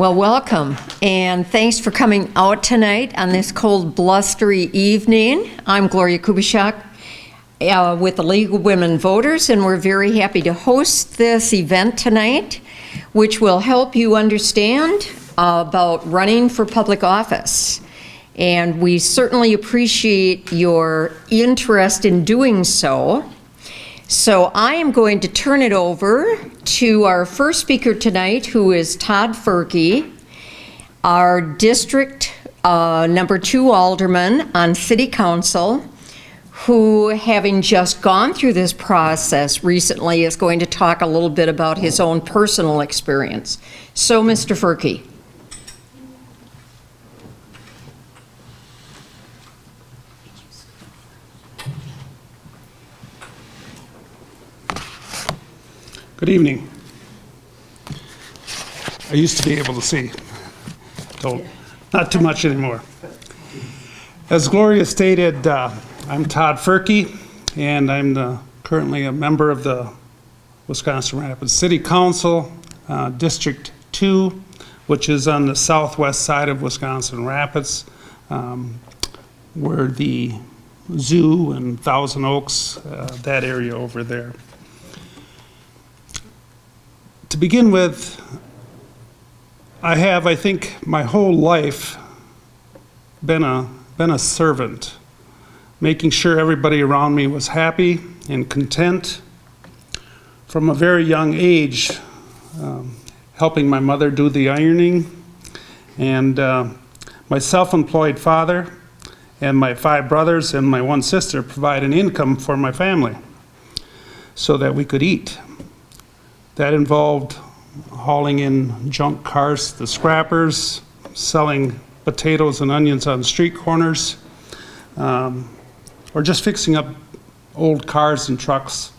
Well, welcome, and thanks for coming out tonight on this cold, blustery evening. I'm Gloria Kubishak with the League of Women Voters, and we're very happy to host this event tonight, which will help you understand about running for public office. And we certainly appreciate your interest in doing so. So I am going to turn it over to our first speaker tonight, who is Todd Ferke, our District number 2 Alderman on City Council, who, having just gone through this process recently, is going to talk a little bit about his own personal experience. So, Mr. Ferke. Good evening. I used to be able to see, not too much anymore. As Gloria stated, I'm Todd Ferke, and I'm currently a member of the Wisconsin Rapids City Council, District 2, which is on the southwest side of Wisconsin Rapids, where the zoo and Thousand Oaks, that area over there. To begin with, I think, my whole life been a servant, making sure everybody around me was happy and content. From a very young age, helping my mother do the ironing, and my self-employed father and my 5 brothers and my 1 sister provide an income for my family so that we could eat. That involved hauling in junk cars to scrappers, selling potatoes and onions on street corners, or just fixing up old cars and trucks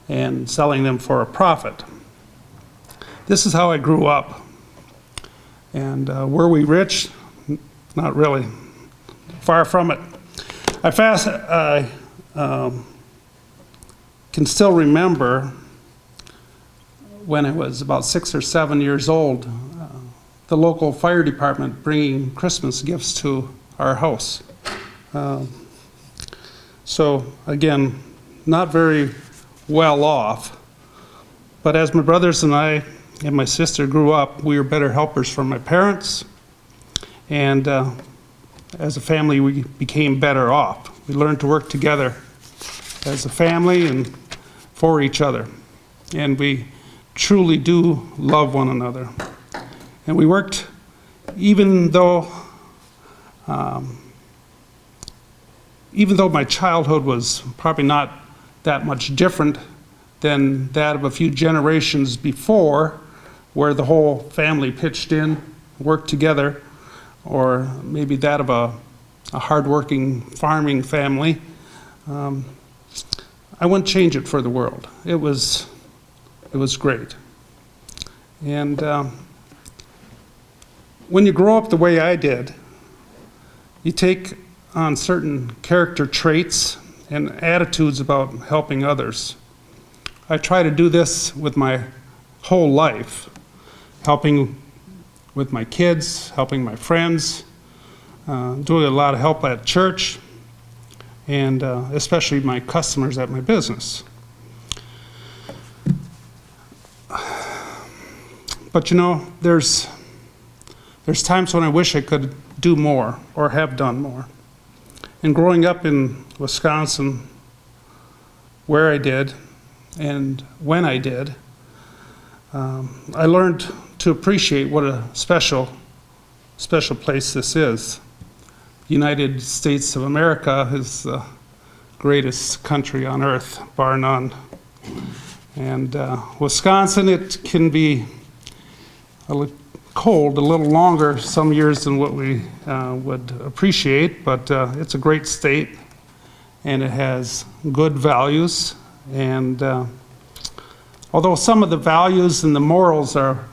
and selling them for a profit. This is how I grew up. And were we rich? Not really. Far from it. I can still remember when I was about 6 or 7 years old, the local fire department bringing Christmas gifts to our house. So again, not very well off, but as my brothers and I and my sister grew up, we were better helpers for my parents, and as a family we became better off. We learned to work together as a family and for each other, and we truly do love one another. And we worked, even though my childhood was probably not that much different than that of a few generations before, where the whole family pitched in, worked together, or maybe that of a hardworking farming family, I wouldn't change it for the world. It was great. And when you grow up the way I did, you take on certain character traits and attitudes about helping others. I try to do this with my whole life, helping with my kids, helping my friends, doing a lot of help at church, and especially my customers at my business. But you know, there's times when I wish I could do more or have done more. And growing up in Wisconsin, where I did and when I did, I learned to appreciate what a special place this is. The United States of America is the greatest country on earth, bar none. And Wisconsin, it can be cold a little longer some years than what we would appreciate, but it's a great state, and it has good values. And although some of the values and the morals are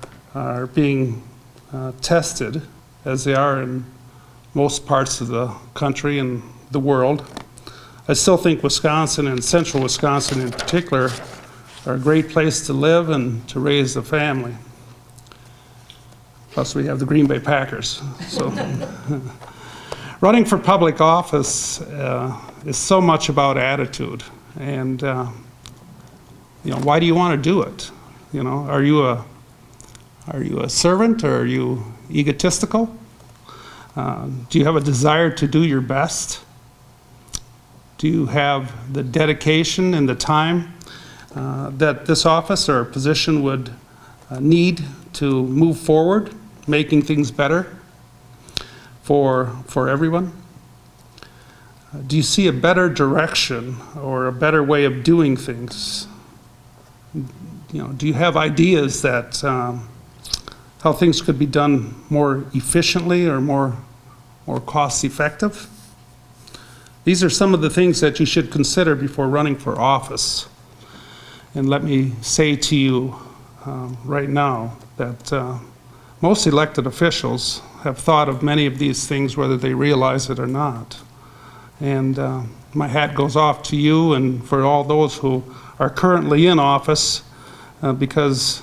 being tested, as they are in most parts of the country and the world, I still think Wisconsin, and central Wisconsin in particular, are a great place to live and to raise a family. Plus, we have the Green Bay Packers. So, running for public office is so much about attitude. And, why do you want to do it? Are you a servant, or are you egotistical? Do you have a desire to do your best? Do you have the dedication and the time that this office or position would need to move forward, making things better for everyone? Do you see a better direction or a better way of doing things? Do you have ideas that how things could be done more efficiently or more cost effective? These are some of the things that you should consider before running for office. And let me say to you right now that most elected officials have thought of many of these things, whether they realize it or not. And my hat goes off to you and for all those who are currently in office because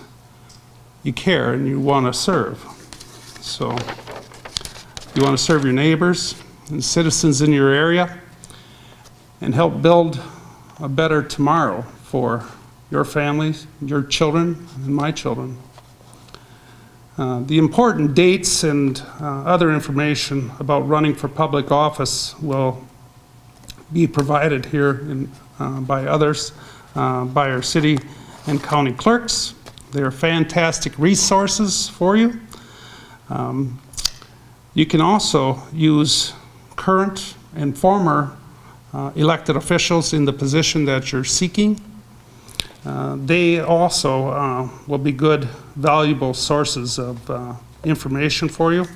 you care and you want to serve. So you want to serve your neighbors and citizens in your area and help build a better tomorrow for your families, your children, and my children. The important dates and other information about running for public office will be provided here by others, by our city and county clerks. They're fantastic resources for you. You can also use current and former elected officials in the position that you're seeking. They also will be good, valuable sources of information for you.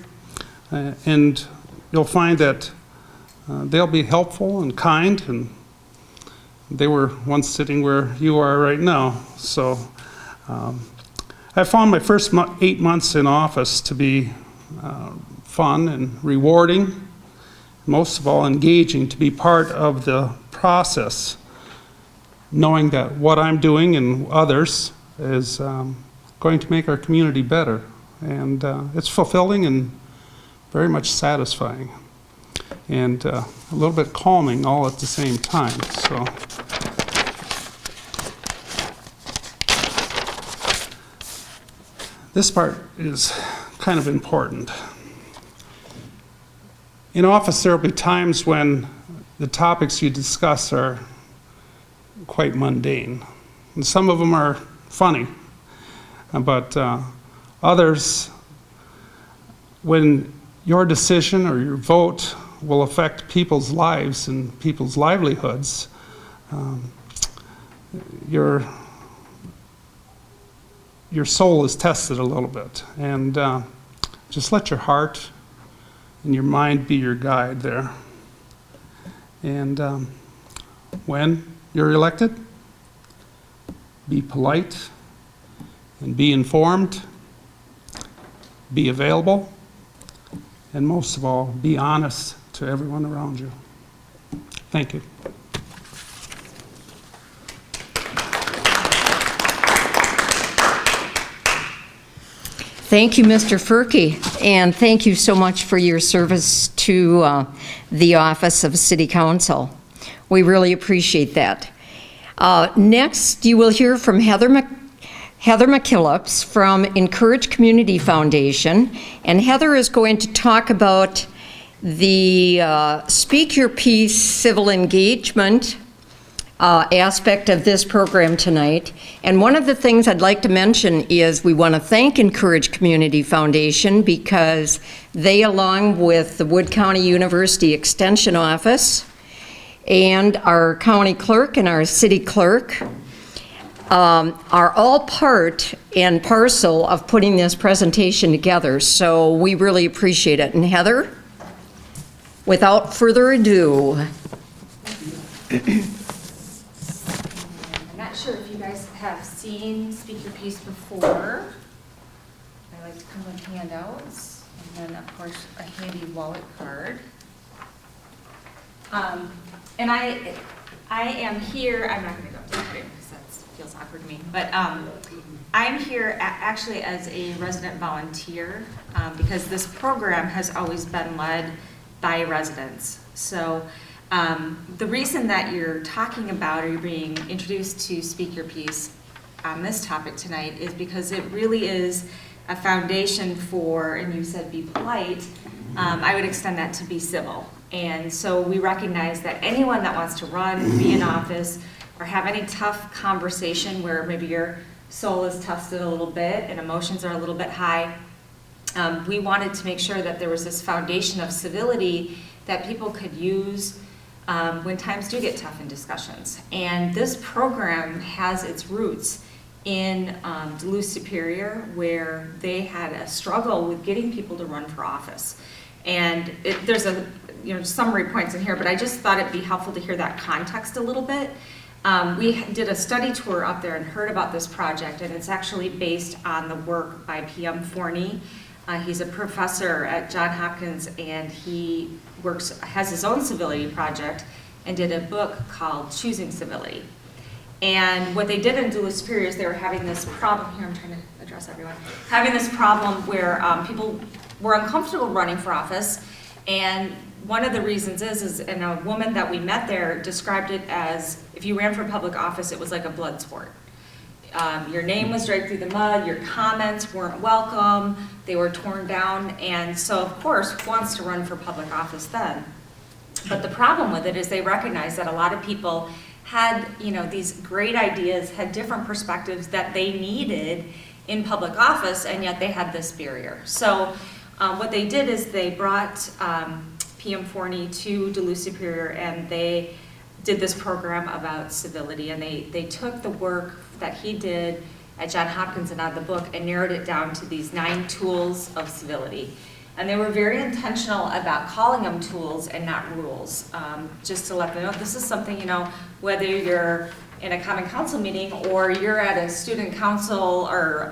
And you'll find that they'll be helpful and kind, and they were once sitting where you are right now. So I found my first 8 months in office to be fun and rewarding, most of all engaging, to be part of the process, knowing that what I'm doing and others is going to make our community better. And it's fulfilling and very much satisfying, and a little bit calming all at the same time. So this part is kind of important. In office, there will be times when the topics you discuss are quite mundane. And some of them are funny, but others, when your decision or your vote will affect people's lives and people's livelihoods, your soul is tested a little bit. And just let your heart and your mind be your guide there. And when you're elected, be polite and be informed, be available, and most of all, be honest to everyone around you. Thank you. Thank you, Mr. Furkey, and thank you so much for your service to the office of City Council. We really appreciate that. Next, you will hear from Heather McKillips from Encourage Community Foundation, and Heather is going to talk about the Speak Your Piece civil engagement aspect of this program tonight. And one of the things I'd like to mention is we want to thank Encourage Community Foundation because they, along with the Wood County University Extension Office and our county clerk and our city clerk, are all part and parcel of putting this presentation together. So we really appreciate it. And Heather, without further ado. I'm not sure if you guys have seen Speak Your Piece before. I like to come with handouts, and then of course a handy wallet card. And I am here, I'm not gonna go. starting because that feels awkward to me. But I'm here actually as a resident volunteer because this program has always been led by residents. So the reason that you're talking about or you're being introduced to speak your piece on this topic tonight is because it really is a foundation for, and you said be polite, I would extend that to be civil. And so we recognize that anyone that wants to run, be in office, or have any tough conversation where maybe your soul is tested a little bit and emotions are a little bit high, we wanted to make sure that there was this foundation of civility that people could use when times do get tough in discussions. And this program has its roots in Duluth Superior, where they had a struggle with getting people to run for office. And there's summary points in here, but I just thought it'd be helpful to hear that context a little bit. We did a study tour up there and heard about this project, and it's actually based on the work by P.M. Forney. He's a professor at Johns Hopkins, and he has his own civility project and did a book called Choosing Civility. And what they did in Duluth Superior is they were having this problem, here I'm trying to address everyone, having this problem where people were uncomfortable running for office, and one of the reasons is, and a woman that we met there described it as, if you ran for public office, it was like a blood sport. Your name was dragged through the mud, your comments weren't welcome, they were torn down, and so of course, who wants to run for public office then? But the problem with it is they recognized that a lot of people had, these great ideas, had different perspectives that they needed in public office, and yet they had this barrier. So what they did is they brought P.M. Forney to Duluth Superior, and they did this program about civility, and they took the work that he did at Johns Hopkins and out of the book and narrowed it down to these 9 tools of civility. And they were very intentional about calling them tools and not rules, just to let them know this is something, whether you're in a common council meeting or you're at a student council or,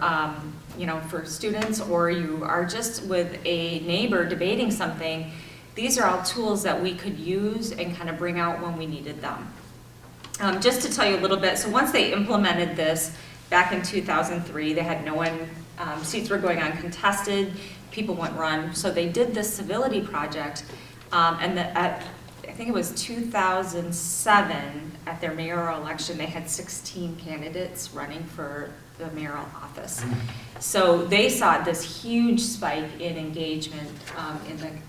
for students, or you are just with a neighbor debating something, these are all tools that we could use and kind of bring out when we needed them. Just to tell you a little bit, so once they implemented this back in 2003, they had no one, seats were going uncontested, people wouldn't run, so they did this civility project, and I think it was 2007, at their mayoral election, they had 16 candidates running for the mayoral office. So they saw this huge spike in engagement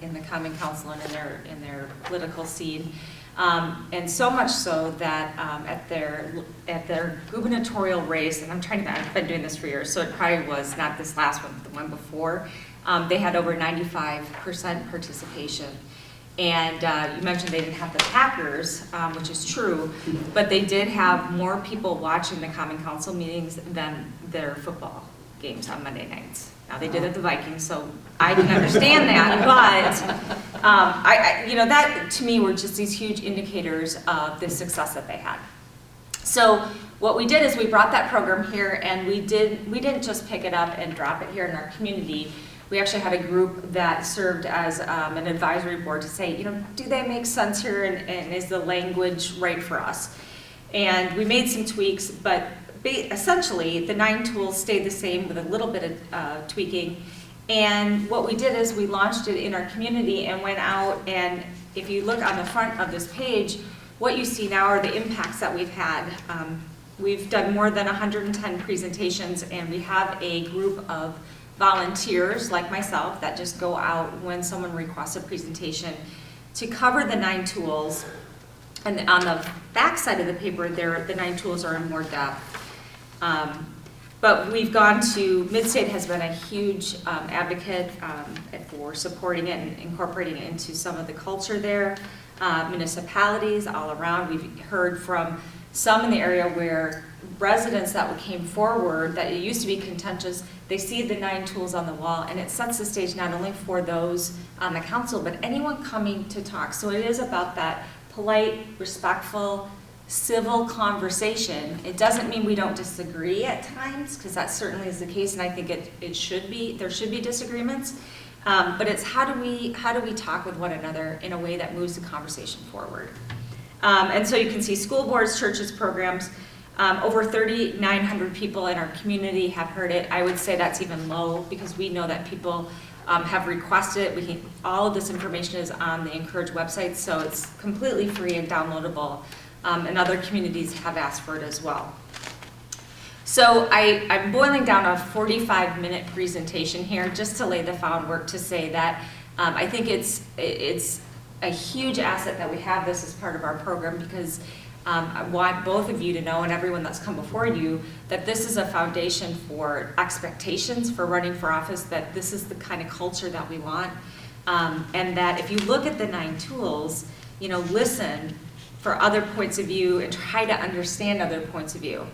in the common council and in their political scene. And so much so that at their gubernatorial race, and I've been doing this for years, so it probably was not this last one, but the one before, they had over 95% participation. And you mentioned they didn't have the Packers, which is true, but they did have more people watching the common council meetings than their football games on Monday nights. Now they did it the Vikings, so I can understand that, but that to me were just these huge indicators of the success that they had. So what we did is we brought that program here, and we didn't just pick it up and drop it here in our community. We actually had a group that served as an advisory board to say, do they make sense here, and is the language right for us? And we made some tweaks, but essentially the 9 tools stayed the same with a little bit of tweaking. And what we did is we launched it in our community and went out, and if you look on the front of this page, what you see now are the impacts that we've had. We've done more than 110 presentations, and we have a group of volunteers like myself that just go out when someone requests a presentation to cover the 9 tools. And on the back side of the paper, the 9 tools are in more depth. But we've gone to, Midstate has been a huge advocate for supporting it and incorporating it into some of the culture there. Municipalities all around, we've heard from some in the area where residents that came forward, that it used to be contentious, they see the 9 tools on the wall, and it sets the stage not only for those on the council, but anyone coming to talk. So it is about that polite, respectful, civil conversation. It doesn't mean we don't disagree at times, because that certainly is the case, and I think it should be, there should be disagreements, but it's how do we talk with one another in a way that moves the conversation forward. And so you can see school boards, churches, programs. Over 3,900 people in our community have heard it. I would say that's even low because we know that people have requested it. All of this information is on the Encourage website, so it's completely free and downloadable. And other communities have asked for it as well. So I'm boiling down a 45-minute presentation here just to lay the groundwork to say that I think it's a huge asset that we have this as part of our program because I want both of you to know and everyone that's come before you that this is a foundation for expectations for running for office, that this is the kind of culture that we want, and that if you look at the 9 tools, listen for other points of view and try to understand other points of view.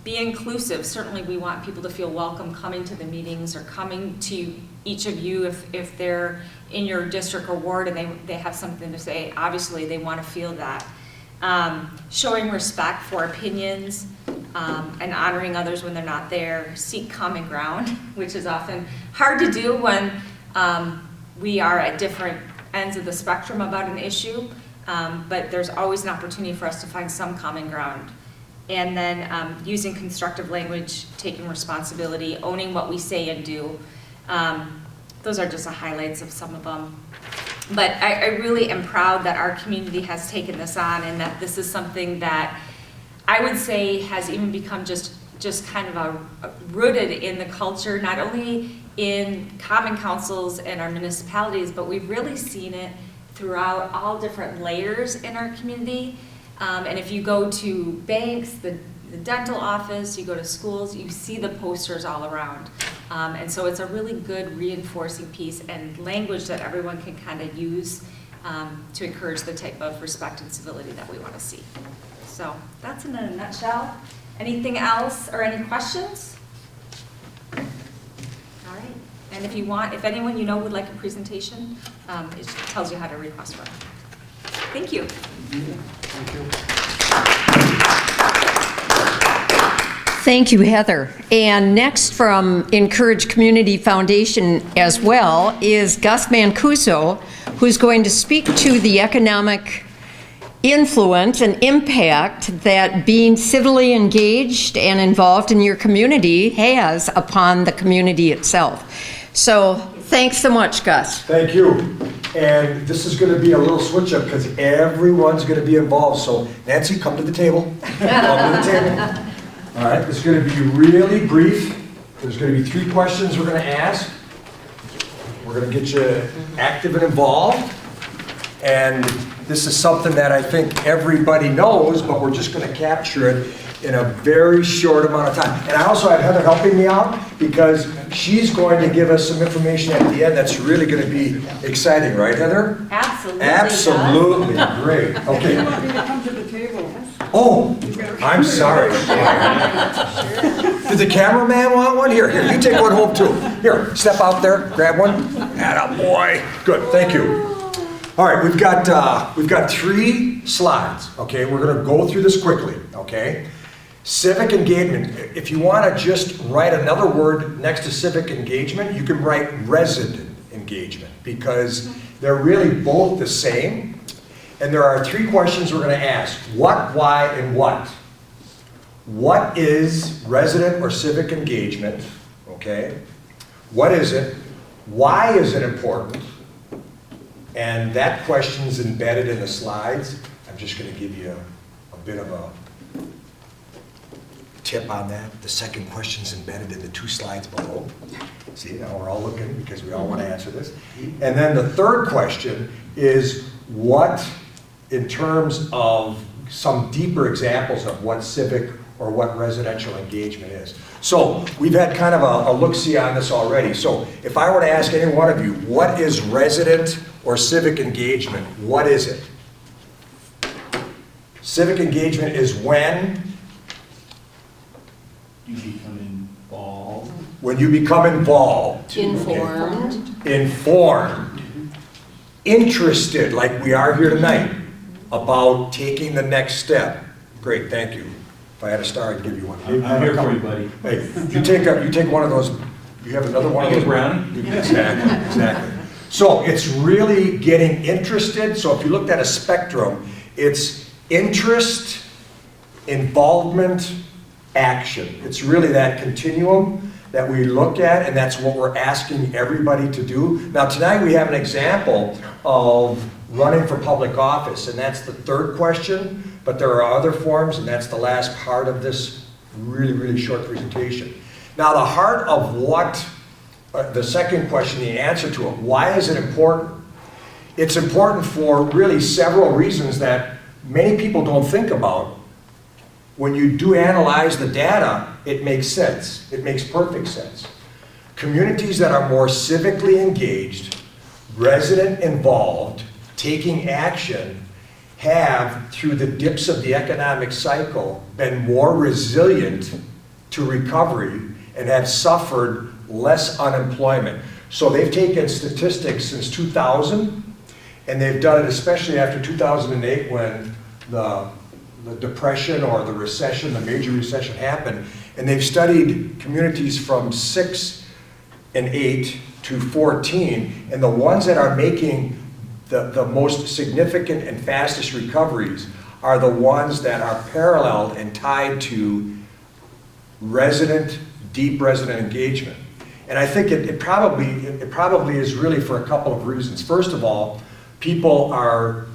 Be inclusive. Certainly we want people to feel welcome coming to the meetings or coming to each of you if they're in your district or ward and they have something to say. Obviously they want to feel that. Showing respect for opinions and honoring others when they're not there. Seek common ground, which is often hard to do when we are at different ends of the spectrum about an issue, but there's always an opportunity for us to find some common ground. And then using constructive language, taking responsibility, owning what we say and do. Those are just the highlights of some of them. But I really am proud that our community has taken this on and that this is something that I would say has even become just kind of rooted in the culture, not only in common councils and our municipalities, but we've really seen it throughout all different layers in our community. And if you go to banks, the dental office, you go to schools, you see the posters all around. And so it's a really good reinforcing piece and language that everyone can kind of use to encourage the type of respect and civility that we want to see. So that's in a nutshell. Anything else or any questions? All right. And if anyone you know would like a presentation, it tells you how to request one. Thank you. Thank you. Thank you, Heather. And next from Encourage Community Foundation as well is Gus Mancuso, who's going to speak to the economic influence and impact that being civilly engaged and involved in your community has upon the community itself. So thanks so much, Gus. Thank you. And this is going to be a little switch up because everyone's going to be involved. So Nancy, come to the table. Come to the table. All right, this is going to be really brief. There's going to be 3 questions we're going to ask. We're going to get you active and involved. And this is something that I think everybody knows, but we're just going to capture it in a very short amount of time. And I also have Heather helping me out because she's going to give us some information at the end that's really going to be exciting, right, Heather? Absolutely. Absolutely. Great. Okay. You want me to come to the table? Oh, I'm sorry. Did the cameraman want one? Here, you take one home too. Here, step out there, grab one. Attaboy. Good, thank you. All right, we've got 3 slides, okay? We're gonna go through this quickly, okay? Civic engagement. If you wanna just write another word next to civic engagement, you can write resident engagement because they're really both the same. And there are 3 questions we're going to ask. What, why, and what? What is resident or civic engagement? Okay. What is it? Why is it important? And that question's embedded in the slides. I'm just going to give you a bit of a tip on that. The second question's embedded in the 2 slides below. See, now we're all looking because we all want to answer this. And then the third question is what, in terms of some deeper examples of what civic or what residential engagement is. So we've had kind of a look-see on this already. So if I were to ask any one of you, what is resident or civic engagement? What is it? Civic engagement is when? You become involved. When you become involved. Informed. Informed. Interested, like we are here tonight, about taking the next step. Great, thank you. If I had a star, I'd give you one. I'm here for you, buddy. Hey, you take one of those. You have another one of those. Brownie? Exactly. So it's really getting interested. So if you looked at a spectrum, it's interest, involvement, action. It's really that continuum that we look at, and that's what we're asking everybody to do. Now, tonight we have an example of running for public office, and that's the third question, but there are other forms, and that's the last part of this really, really short presentation. Now, the heart of what, the second question, the answer to it, why is it important? It's important for really several reasons that many people don't think about. When you do analyze the data, it makes sense. It makes perfect sense. Communities that are more civically engaged, resident involved, taking action, have, through the dips of the economic cycle, been more resilient to recovery and have suffered less unemployment. So they've taken statistics since 2000, and they've done it especially after 2008 when the depression or the recession, the major recession happened, and they've studied communities from 6 and 8 to 14, and the ones that are making the most significant and fastest recoveries are the ones that are paralleled and tied to deep resident engagement. And I think it probably is really for a couple of reasons. First of all, people are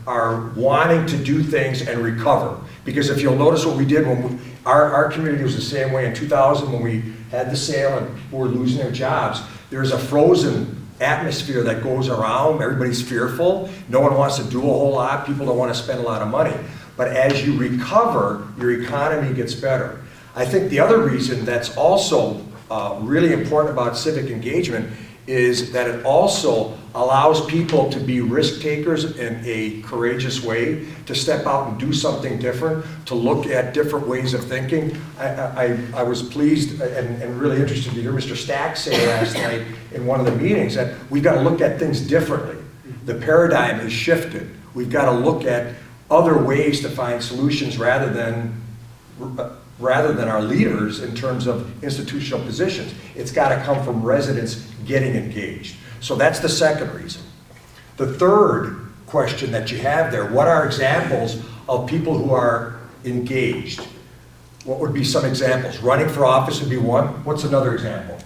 wanting to do things and recover. Because if you'll notice what we did when our community was the same way in 2000 when we had the sale and people were losing their jobs. There's a frozen atmosphere that goes around. Everybody's fearful. No one wants to do a whole lot. People don't want to spend a lot of money. But as you recover, your economy gets better. I think the other reason that's also really important about civic engagement is that it also allows people to be risk takers in a courageous way, to step out and do something different, to look at different ways of thinking. I was pleased and really interested to hear Mr. Stack say last night in one of the meetings that we've got to look at things differently. The paradigm has shifted. We've got to look at other ways to find solutions rather than our leaders in terms of institutional positions. It's got to come from residents getting engaged. So that's the second reason. The third question that you have there, what are examples of people who are engaged? What would be some examples? Running for office would be one. What's another example?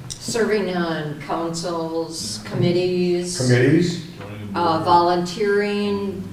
Serving on councils, committees. Committees? Volunteering.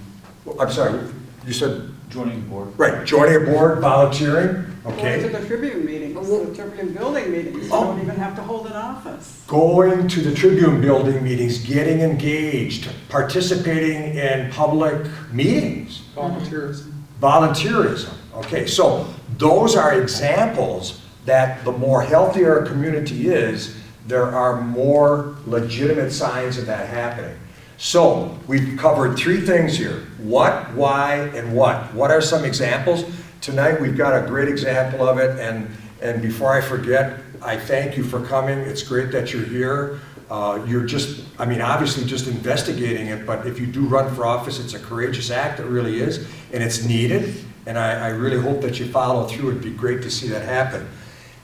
I'm sorry, you said, Joining the board. right, joining a board, volunteering, Going okay. to the Tribune meetings, the Tribune building meetings, you Oh. don't even have to hold an office. Going to the Tribune building meetings, getting engaged, participating in public meetings. Volunteerism. Volunteerism, okay, so those are examples that the more healthier a community is, there are more legitimate signs of that happening. So, we've covered three things here: what, why, and what. What are some examples? Tonight we've got a great example of it, and before I forget, I thank you for coming. It's great that you're here. You're just, I mean, obviously just investigating it, but if you do run for office, it's a courageous act, it really is, and it's needed, and I really hope that you follow through. It'd be great to see that happen.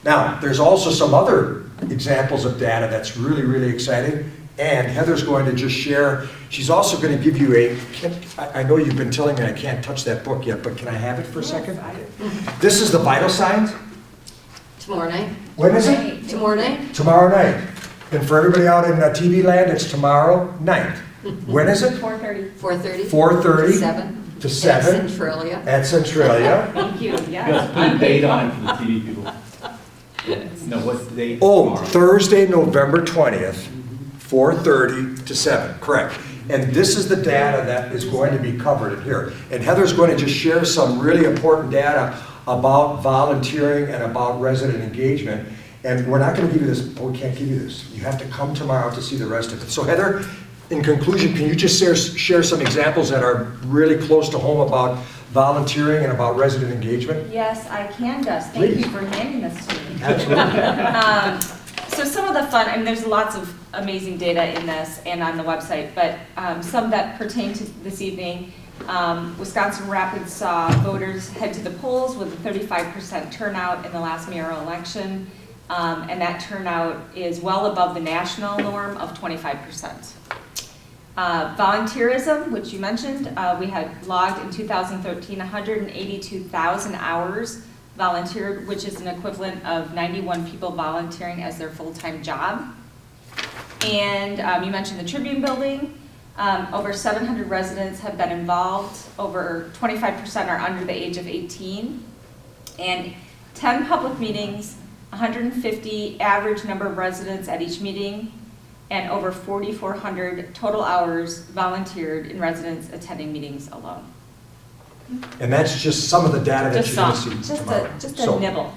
Now, there's also some other examples of data that's really, really exciting, and Heather's going to just share. She's also going to give you I know you've been telling me I can't touch that book yet, but can I have it for a second? This is the vital signs. Tomorrow night. When is it? Tomorrow night. Tomorrow night. And for everybody out in TV land, it's tomorrow night. When is it? 4:30. 4:30. 4:30 7. to 7 At Centralia. at Centralia. Thank you, You got yes. to put a date on it for the TV people. No, what's the date? Oh, Tomorrow. Thursday, November 20th, 4:30 to 7, correct. And this is the data that is going to be covered in here. And Heather's going to just share some really important data about volunteering and about resident engagement. And we're not going to give you this, we can't give you this. You have to come tomorrow to see the rest of it. So Heather, in conclusion, can you just share some examples that are really close to home about volunteering and about resident engagement? Yes, I can, Gus. Thank you Please. for handing this to me. Absolutely. So some of the fun, I mean, there's lots of amazing data in this and on the website, but some that pertain to this evening. Wisconsin Rapids saw voters head to the polls with a 35% turnout in the last mayoral election, and that turnout is well above the national norm of 25%. Volunteerism, which you mentioned, we had logged in 2013 182,000 hours volunteered, which is an equivalent of 91 people volunteering as their full-time job. And you mentioned the Tribune Building. Over 700 residents have been involved. Over 25% are under the age of 18. And 10 public meetings, 150 average number of residents at each meeting, and over 4,400 total hours volunteered in residents attending meetings alone. And that's just some of the data that Just you're going to some, see just tomorrow. a So- nibble.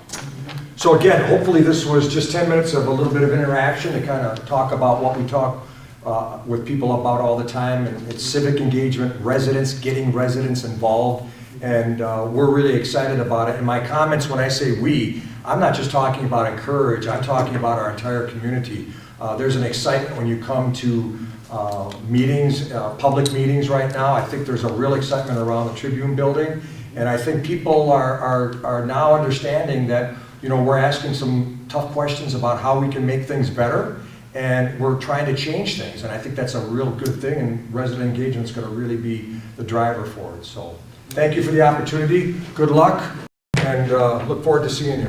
So again, hopefully this was just 10 minutes of a little bit of interaction to kind of talk about what we talk with people about all the time, and it's civic engagement, residents, getting residents involved, and we're really excited about it. And my comments, when I say we, I'm not just talking about Encourage, I'm talking about our entire community. There's an excitement when you come to meetings, public meetings right now. I think there's a real excitement around the Tribune Building, and I think people are now understanding that, you know, we're asking some tough questions about how we can make things better, and we're trying to change things, and I think that's a real good thing, and resident engagement is going to really be the driver for it. So thank you for the opportunity, good luck, and look forward to seeing you.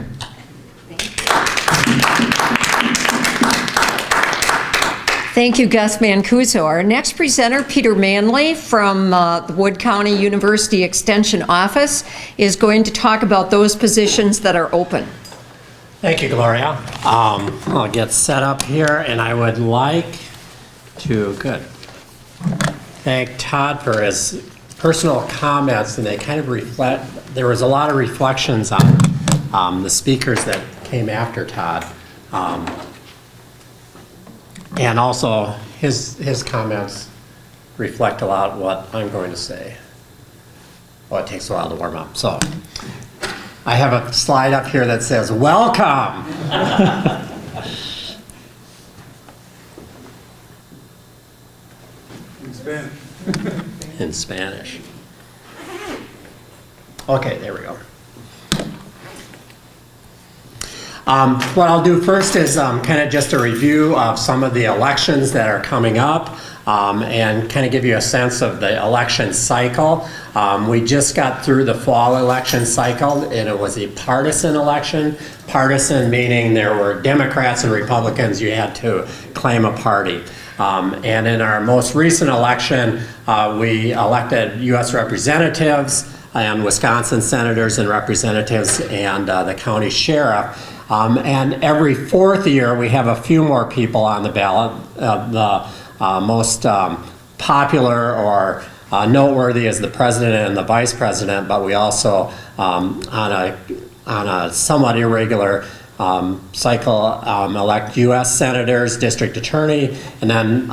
Thank you, Gus Mancuso. Our next presenter, Peter Manley from the Wood County University Extension Office, is going to talk about those positions that are open. Thank you, Gloria. I'll get set up here, and I would like to thank Todd for his personal comments, and they kind of reflect, there was a lot of reflections on the speakers that came after Todd. And also, his comments reflect a lot what I'm going to say. Well, it takes a while to warm up. So, I have a slide up here that says, welcome. In Spanish. Okay, there we go. What I'll do first is kind of just a review of some of the elections that are coming up and kind of give you a sense of the election cycle. We just got through the fall election cycle, and it was a partisan election. Partisan meaning there were Democrats and Republicans. You had to claim a party. And in our most recent election, we elected U.S. representatives and Wisconsin senators and representatives and the county sheriff. And every fourth year, we have a few more people on the ballot. The most popular or noteworthy is the president and the vice president, but we also, on a somewhat irregular cycle, elect U.S. senators, district attorney, and then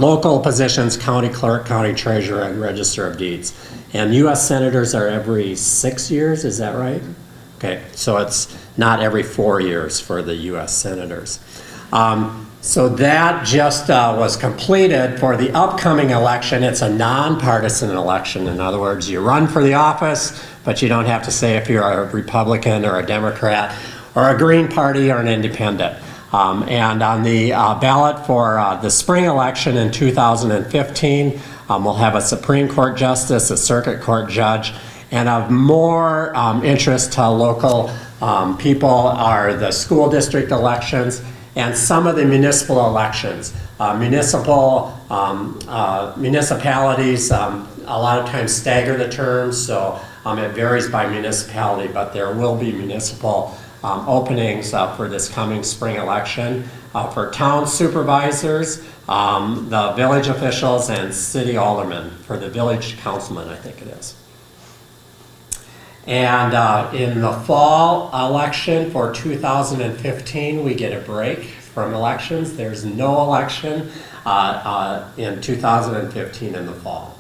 local positions, county clerk, county treasurer, and register of deeds. And U.S. senators are every 6 years, is that right? Okay, so it's not every 4 years for the U.S. senators. So that just was completed for the upcoming election. It's a nonpartisan election. In other words, you run for the office, but you don't have to say if you're a Republican or a Democrat or a Green Party or an independent. And on the ballot for the spring election in 2015, we'll have a Supreme Court justice, a circuit court judge, and of more interest to local people are the school district elections and some of the municipal elections. Municipalities a lot of times stagger the terms, so it varies by municipality, but there will be municipal openings for this coming spring election for town supervisors, the village officials, and city aldermen, for the village councilman, I think it is. And in the fall election for 2015, we get a break from elections. There's no election in 2015 in the fall.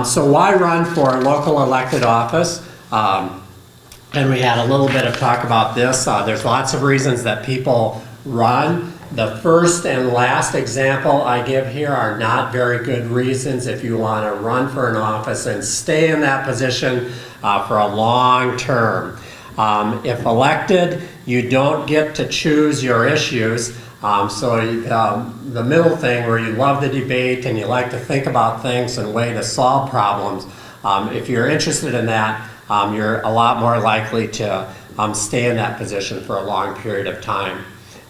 So why run for local elected office? And we had a little bit of talk about this. There's lots of reasons that people run. The first and last example I give here are not very good reasons if you want to run for an office and stay in that position for a long term. If elected, you don't get to choose your issues. The middle thing where you love the debate and you like to think about things and way to solve problems, if you're interested in that, you're a lot more likely to stay in that position for a long period of time.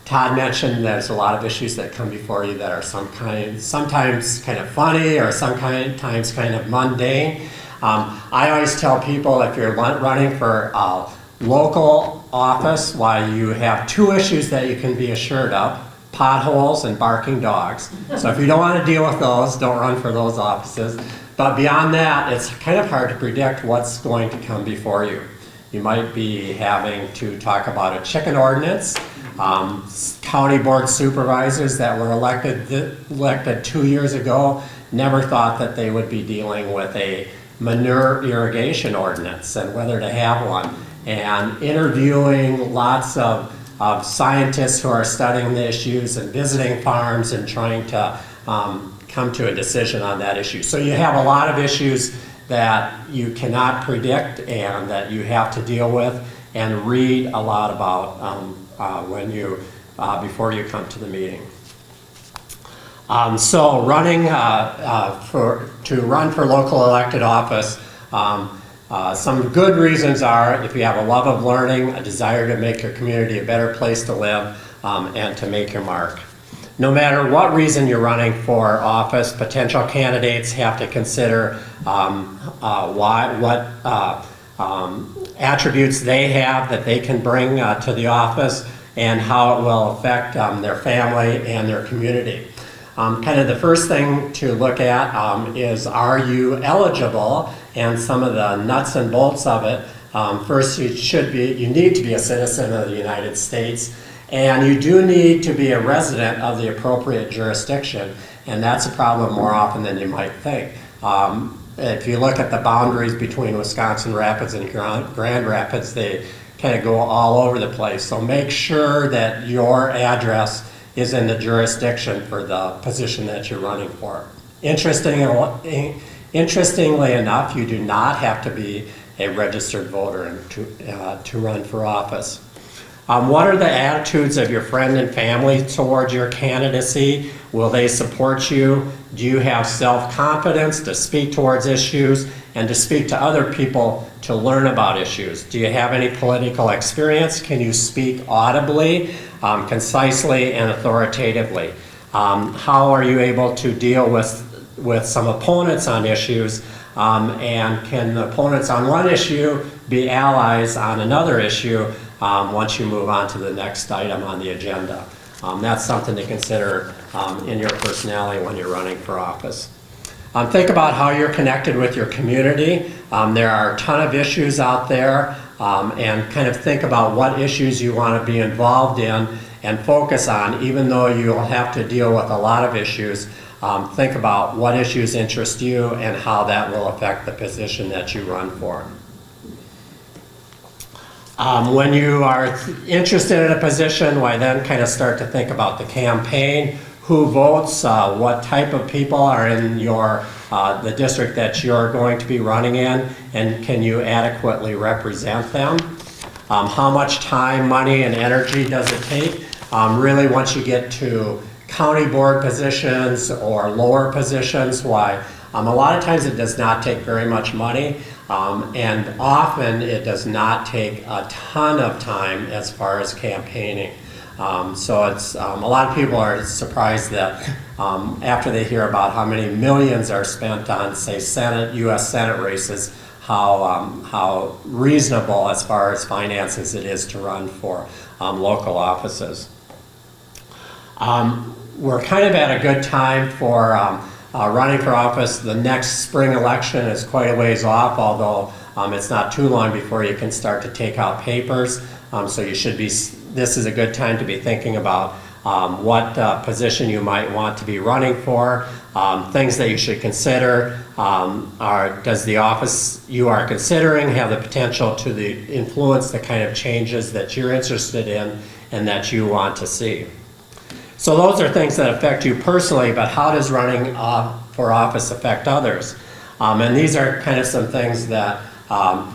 Todd mentioned there's a lot of issues that come before you that are sometimes kind of funny or sometimes kind of mundane. I always tell people if you're running for a local office, why you have two issues that you can be assured of: potholes and barking dogs. So if you don't want to deal with those, don't run for those offices. But beyond that, it's kind of hard to predict what's going to come before you. You might be having to talk about a chicken ordinance. County board supervisors that were elected 2 years ago never thought that they would be dealing with a manure irrigation ordinance and whether to have one. And interviewing lots of scientists who are studying the issues and visiting farms and trying to come to a decision on that issue. So you have a lot of issues that you cannot predict and that you have to deal with and read a lot about before you come to the meeting. So running to run for local elected office, some good reasons are if you have a love of learning, a desire to make your community a better place to live, and to make your mark. No matter what reason you're running for office, potential candidates have to consider what attributes they have that they can bring to the office and how it will affect their family and their community. Kind of the first thing to look at is, are you eligible? And some of the nuts and bolts of it. First, you need to be a citizen of the United States, and you do need to be a resident of the appropriate jurisdiction, and that's a problem more often than you might think. If you look at the boundaries between Wisconsin Rapids and Grand Rapids, they kind of go all over the place. So make sure that your address is in the jurisdiction for the position that you're running for. Interestingly enough, you do not have to be a registered voter to run for office. What are the attitudes of your friend and family towards your candidacy? Will they support you? Do you have self-confidence to speak towards issues and to speak to other people to learn about issues? Do you have any political experience? Can you speak audibly, concisely, and authoritatively? How are you able to deal with some opponents on issues? And can the opponents on one issue be allies on another issue once you move on to the next item on the agenda? That's something to consider in your personality when you're running for office. Think about how you're connected with your community. There are a ton of issues out there, and kind of think about what issues you want to be involved in and focus on. Even though you'll have to deal with a lot of issues, think about what issues interest you and how that will affect the position that you run for. When you are interested in a position, why then kind of start to think about the campaign, who votes, what type of people are in the district that you're going to be running in, and can you adequately represent them? How much time, money, and energy does it take? Really, once you get to county board positions or lower positions, why a lot of times it does not take very much money. And often it does not take a ton of time as far as campaigning. So it's a lot of people are surprised that after they hear about how many millions are spent on, say, U.S. Senate races, how reasonable as far as finances it is to run for local offices. We're kind of at a good time for running for office. The next spring election is quite a ways off, although it's not too long before you can start to take out papers. So this is a good time to be thinking about what position you might want to be running for. Things that you should consider does the office you are considering have the potential to influence the kind of changes that you're interested in and that you want to see. So those are things that affect you personally, but how does running for office affect others? And these are kind of some things that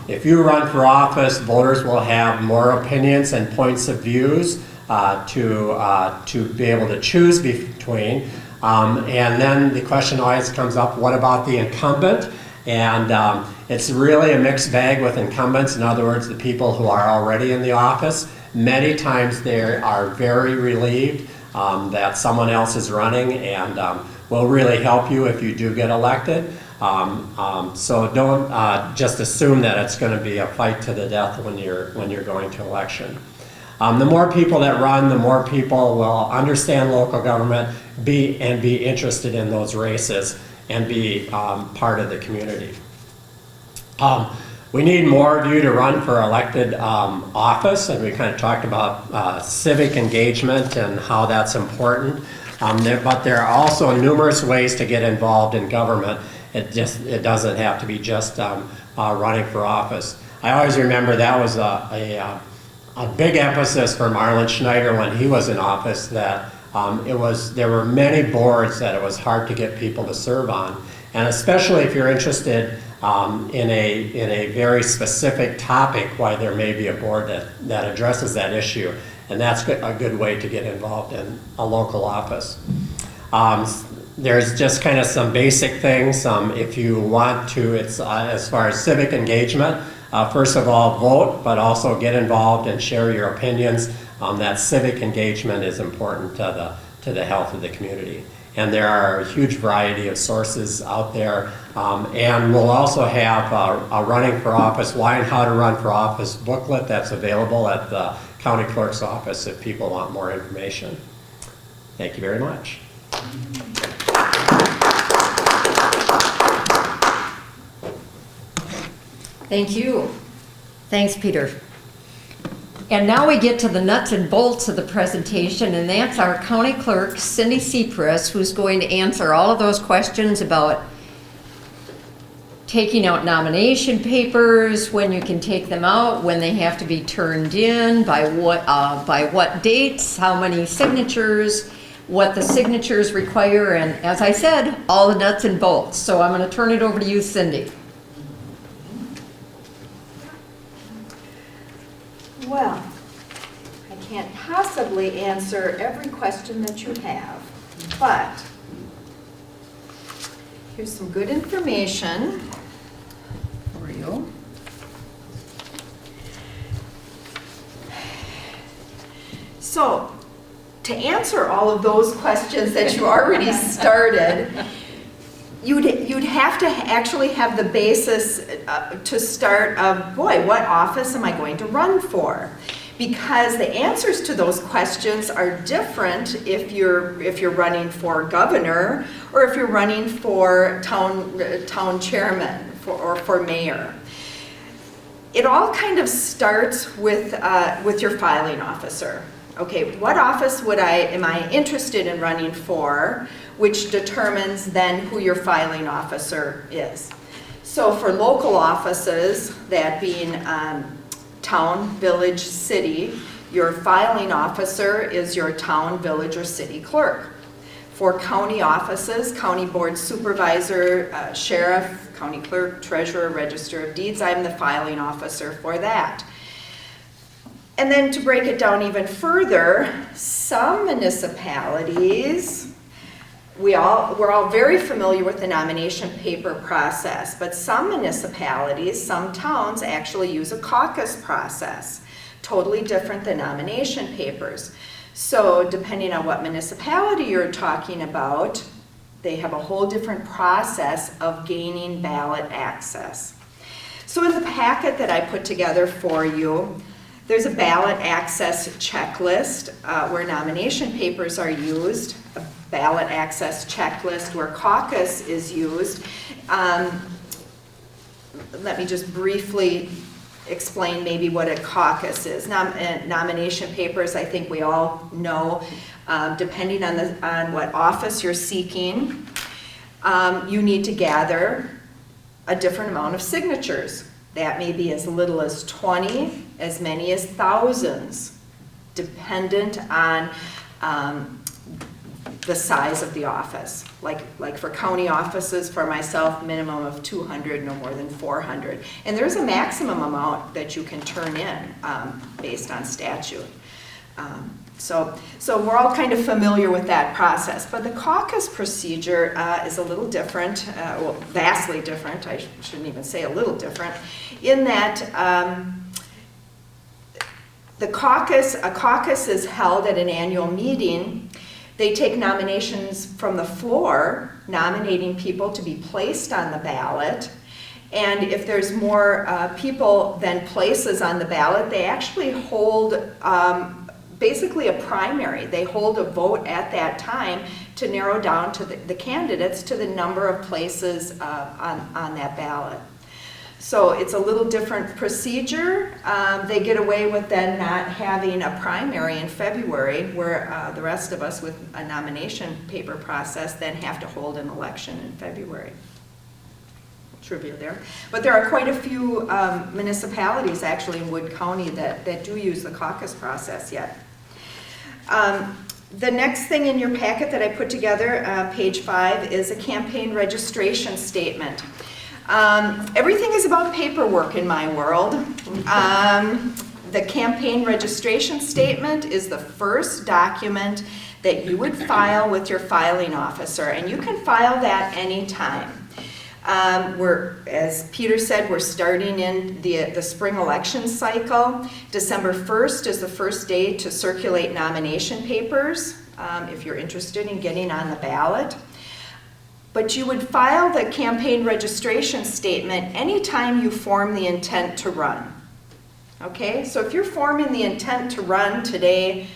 if you run for office, voters will have more opinions and points of views to be able to choose between. And then the question always comes up, what about the incumbent? And it's really a mixed bag with incumbents. In other words, the people who are already in the office. Many times they are very relieved that someone else is running and will really help you if you do get elected. So don't just assume that it's going to be a fight to the death when you're going to election. The more people that run, the more people will understand local government, be interested in those races, and be part of the community. We need more of you to run for elected office, and we kind of talked about civic engagement and how that's important. But there are also numerous ways to get involved in government. It doesn't have to be just running for office. I always remember that was a big emphasis for Marlon Schneider when he was in office, that there were many boards that it was hard to get people to serve on, and especially if you're interested in a very specific topic, why there may be a board that addresses that issue, and that's a good way to get involved in a local office. There's just kind of some basic things. If you want to, it's as far as civic engagement, first of all, vote, but also get involved and share your opinions. That civic engagement is important to the health of the community. And there are a huge variety of sources out there. And we'll also have a running for office, why and how to run for office booklet that's available at the county clerk's office if people want more information. Thank you very much. Thank you. Thanks, Peter. And now we get to the nuts and bolts of the presentation, and that's our county clerk, Cindy Sepress, who's going to answer all of those questions about taking out nomination papers, when you can take them out, when they have to be turned in, by what dates, how many signatures, what the signatures require, and as I said, all the nuts and bolts. So I'm going to turn it over to you, Cindy. Well, I can't possibly answer every question that you have, but here's some good information for you. So, to answer all of those questions that you already started, you'd have to actually have the basis to start of, boy, what office am I going to run for? Because the answers to those questions are different if you're running for governor or if you're running for town chairman or for mayor. It all kind of starts with your filing officer. Okay, what office am I interested in running for, which determines then who your filing officer is. So for local offices, that being town, village, city, your filing officer is your town, village, or city clerk. For county offices, county board supervisor, sheriff, county clerk, treasurer, register of deeds, I'm the filing officer for that. And then to break it down even further, some municipalities, we're all very familiar with the nomination paper process, but some municipalities, some towns actually use a caucus process, totally different than nomination papers. So depending on what municipality you're talking about, they have a whole different process of gaining ballot access. So in the packet that I put together for you, there's a ballot access checklist where nomination papers are used, a ballot access checklist where caucus is used. Let me just briefly explain maybe what a caucus is. Nomination papers, I think we all know, depending on what office you're seeking, you need to gather a different amount of signatures. That may be as little as 20, as many as thousands, dependent on the size of the office. Like for county offices, for myself, minimum of 200, no more than 400. And there's a maximum amount that you can turn in based on statute. So we're all kind of familiar with that process, but the caucus procedure is a little different, well, vastly different, I shouldn't even say a little different, in that a caucus is held at an annual meeting. They take nominations from the floor, nominating people to be placed on the ballot. And if there's more people than places on the ballot, they actually hold basically a primary. They hold a vote at that time to narrow down to the candidates to the number of places on that ballot. So it's a little different procedure. They get away with then not having a primary in February, where the rest of us with a nomination paper process then have to hold an election in February. Trivia there. But there are quite a few municipalities actually in Wood County that do use the caucus process yet. The next thing in your packet that I put together, page 5, is a campaign registration statement. Everything is about paperwork in my world. The campaign registration statement is the first document that you would file with your filing officer, and you can file that anytime. As Peter said, we're starting in the spring election cycle. December 1st is the first day to circulate nomination papers, if you're interested in getting on the ballot. But you would file the campaign registration statement anytime you form the intent to run. Okay, so if you're forming the intent to run today,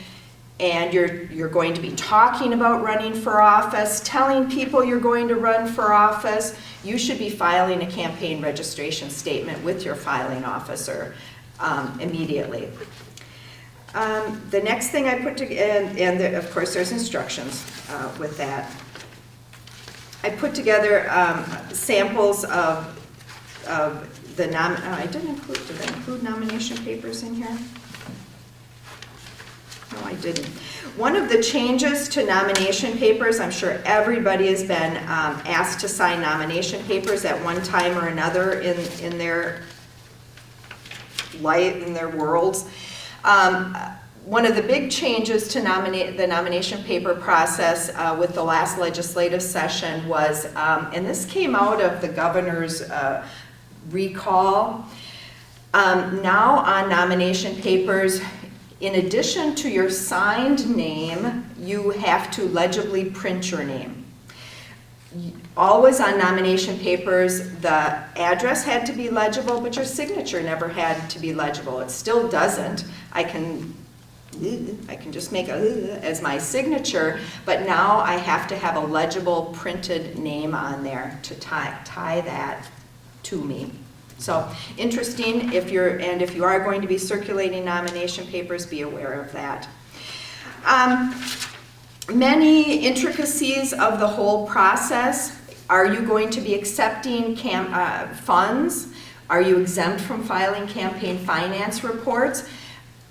and you're going to be talking about running for office, telling people you're going to run for office, you should be filing a campaign registration statement with your filing officer immediately. The next thing I put together, and of course there's instructions with that. I put together samples of the did I include nomination papers in here? No, I didn't. One of the changes to nomination papers, I'm sure everybody has been asked to sign nomination papers at one time or another in their life, in their worlds. One of the big changes to the nomination paper process with the last legislative session was, and this came out of the governor's recall, now on nomination papers, in addition to your signed name, you have to legibly print your name. Always on nomination papers, the address had to be legible, but your signature never had to be legible. It still doesn't. I can just make as my signature, but now I have to have a legible printed name on there to tie that to me. So interesting, if you are going to be circulating nomination papers, be aware of that. Many intricacies of the whole process. Are you going to be accepting funds? Are you exempt from filing campaign finance reports?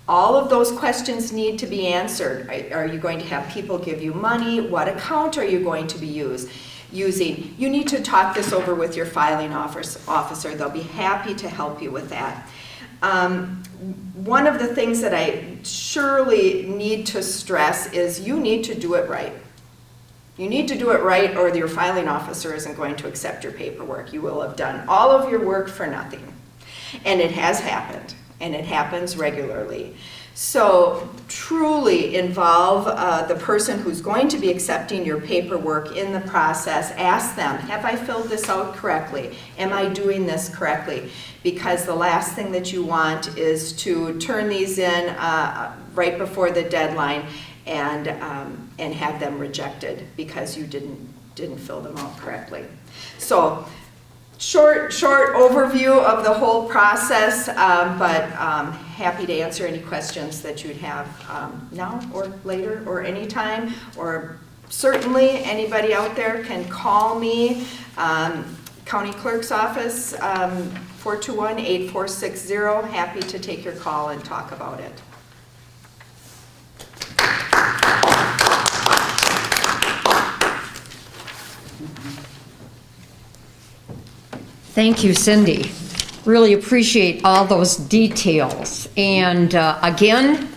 All of those questions need to be answered. Are you going to have people give you money? What account are you going to be using? You need to talk this over with your filing officer. They'll be happy to help you with that. One of the things that I surely need to stress is you need to do it right. You need to do it right, or your filing officer isn't going to accept your paperwork. You will have done all of your work for nothing. And it has happened, and it happens regularly. So truly involve the person who's going to be accepting your paperwork in the process. Ask them, have I filled this out correctly? Am I doing this correctly? Because the last thing that you want is to turn these in right before the deadline and have them rejected because you didn't fill them out correctly. So short overview of the whole process, but happy to answer any questions that you'd have now or later or anytime, or certainly anybody out there can call me, County Clerk's Office, 421-8460. Happy to take your call and talk about it. Thank you, Cindy. Really appreciate all those details. And again,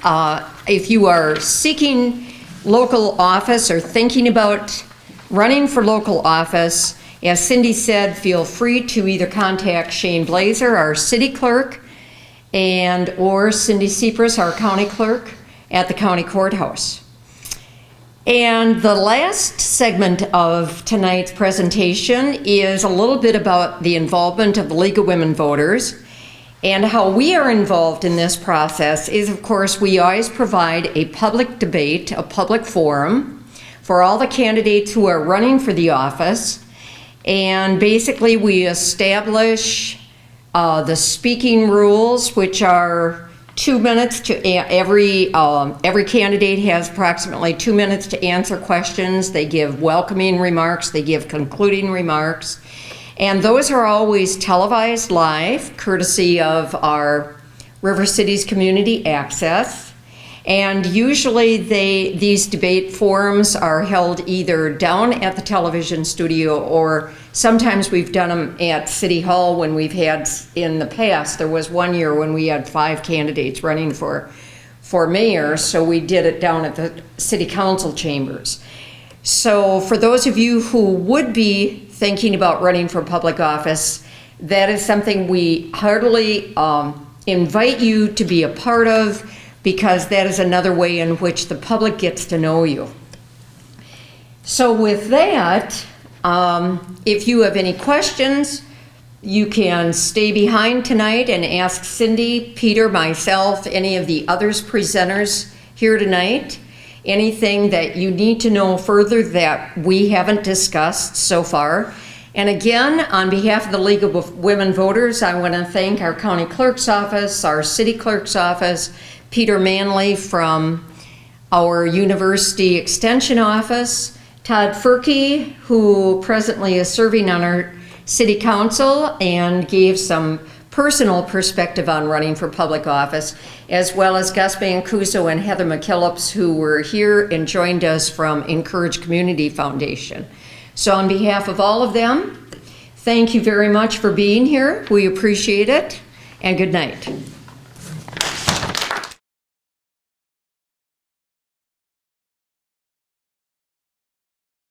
if you are seeking local office or thinking about running for local office, as Cindy said, feel free to either contact Shane Blazer, our city clerk, or Cindy Cypress, our county clerk, at the county courthouse. And the last segment of tonight's presentation is a little bit about the involvement of the League of Women Voters. And how we are involved in this process is, of course, we always provide a public debate, a public forum for all the candidates who are running for the office. And basically, we establish the speaking rules, which are 2 minutes to every candidate has approximately 2 minutes to answer questions. They give welcoming remarks, they give concluding remarks. And those are always televised live, courtesy of our River Cities Community Access. And usually these debate forums are held either down at the television studio, or sometimes we've done them at City Hall when we've had, in the past, there was one year when we had 5 candidates running for mayor, so we did it down at the City Council chambers. So for those of you who would be thinking about running for public office, that is something we heartily invite you to be a part of, because that is another way in which the public gets to know you. So with that, if you have any questions, you can stay behind tonight and ask Cindy, Peter, myself, any of the others presenters here tonight, anything that you need to know further that we haven't discussed so far. And again, on behalf of the League of Women Voters, I want to thank our county clerk's office, our city clerk's office, Peter Manley from our University Extension office, Todd Furkey, who presently is serving on our city council and gave some personal perspective on running for public office, as well as Gus Mancuso and Heather McKillips, who were here and joined us from Encourage Community Foundation. So on behalf of all of them, thank you very much for being here. We appreciate it, and good night.